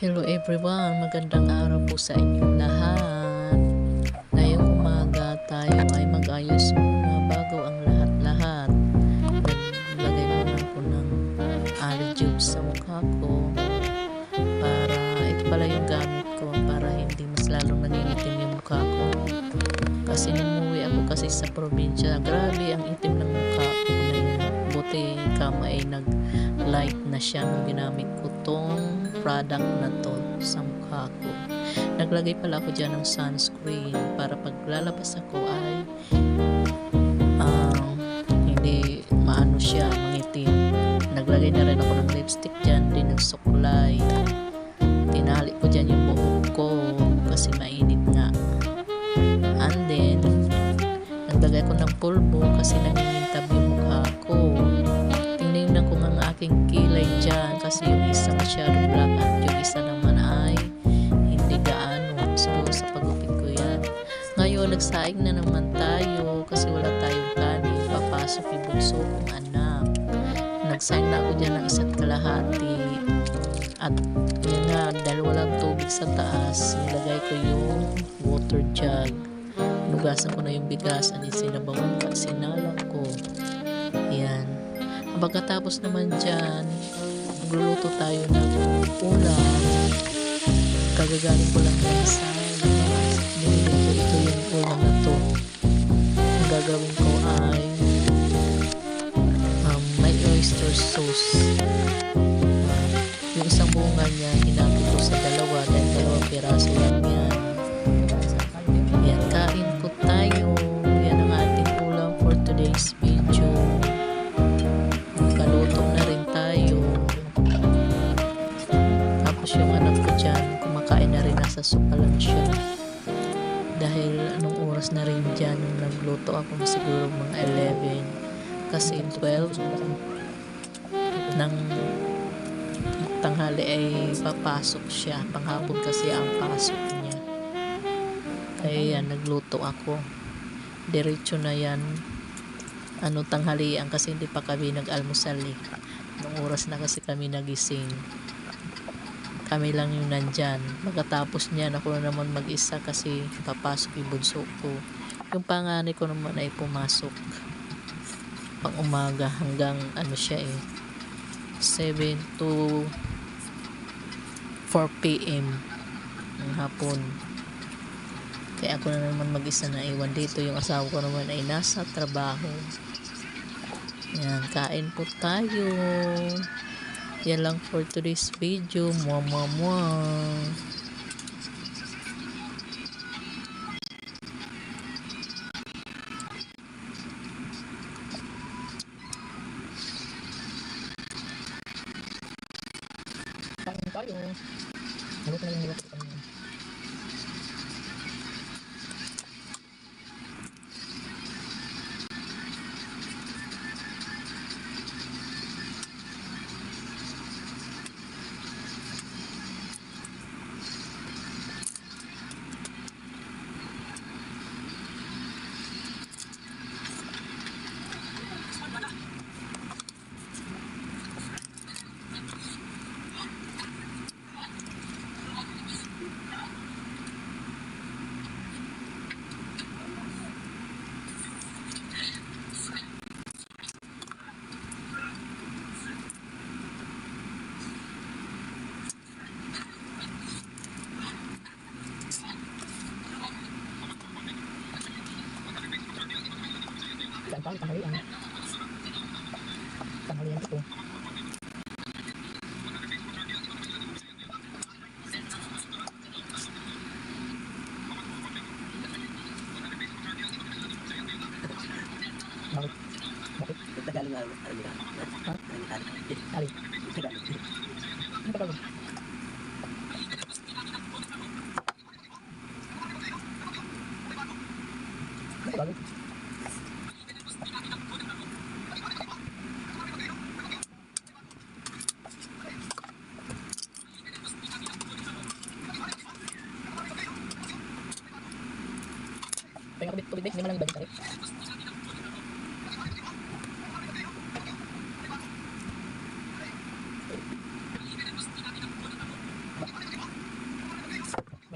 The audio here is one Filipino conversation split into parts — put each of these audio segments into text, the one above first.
Hello everyone, magandang araw po sa inyong lahat. Ngayong umaga tayo ay mag-ayos muna bago ang lahat-lahat. Naglagay muna ako ng aloe juice sa mukha ko para ito pala yung gamit ko para hindi mas lalong nangingitim yung mukha ko. Kasi nung umuwi ako kasi sa probinsya, grabe ang itim ng mukha ko na yun. Buti kama ay nag-light na siya nung ginamit ko tong product na to sa mukha ko. Naglagay pala ako dyan ng sunscreen para pag lalabas ako ay hindi maano siya, mangitim. Naglagay na rin ako ng lipstick dyan, din ng suklay. Tinali ko dyan yung buhok ko kasi mainit nga. And then naglagay ko ng pulbo kasi nangingintab yung mukha ko. Tingnan ko nga ang aking kilay dyan kasi yung isa masyadong black at yung isa naman ay hindi gaano. Siguro sa pagupit ko yan. Ngayon nagsaing na naman tayo kasi wala tayong kanin. Papasok yung bunso kong anak. Nagsaing na ako dyan ng isa't kalahati. At yun na, dahil walang tubig sa taas, nilagay ko yung water jug. Nugasan ko na yung bigas at sinabawan ko at sinalak ko. Ayan. Pagkatapos naman dyan, magluluto tayo ng ulam. Kagagaling ko lang ng sa binili ko ito yung ulam na to. Ang gagawin ko ay may oyster sauce. Yung isang bunga niya, hinapit ko sa dalawa dahil dalawang piraso lang yan. Yan, kain po tayo. Yan ang ating ulam for today's video. Nakaluto na rin tayo. Tapos yung anak ko dyan, kumakain na rin, nasa sopa lang siya. Dahil anong oras na rin dyan nung nagluto ako, siguro mga 11. Kasi 12 ng tanghali ay papasok siya. Panghapon kasi ang pasok niya. Kaya yan, nagluto ako. Diretso na yan. Tanghalian kasi hindi pa kami nag-almusal eh. Nung oras na kasi kami nagising. Kami lang yung nandyan. Pagkatapos niyan, ako na naman mag-isa kasi papasok yung bunso ko. Yung panganay ko naman ay pumasok pang umaga hanggang siya 7 to 4 p.m. ng hapon. Kaya ako na naman mag-isa na iwan dito. Yung asawa ko naman ay nasa trabaho. Yan, kain po tayo. Yan lang for today's video. Mwah, mwah, mwah. Kain tayo. Maluto na yung niluto ko. Saan tayo tanghalian? Tanghalian ito. Bakit? Bakit? Tagalog nga, ano nila? Ha? Ali. Tagalog. Tagalog. Ano Tagalog? Ano Tagalog? Pengen ako tubig, hindi man lang bagay tayo.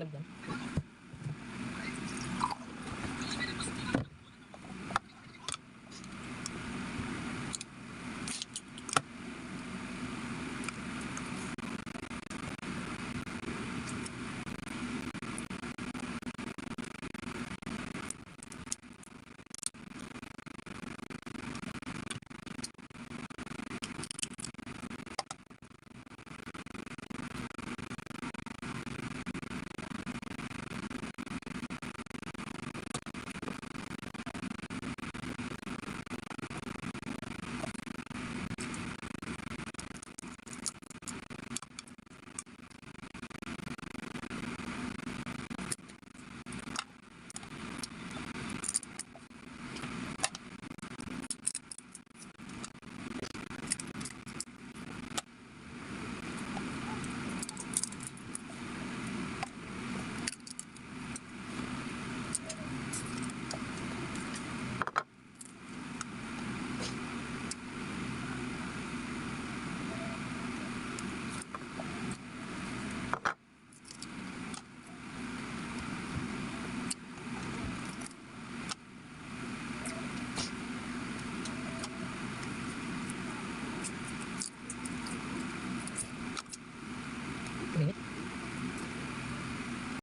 Malamig yan.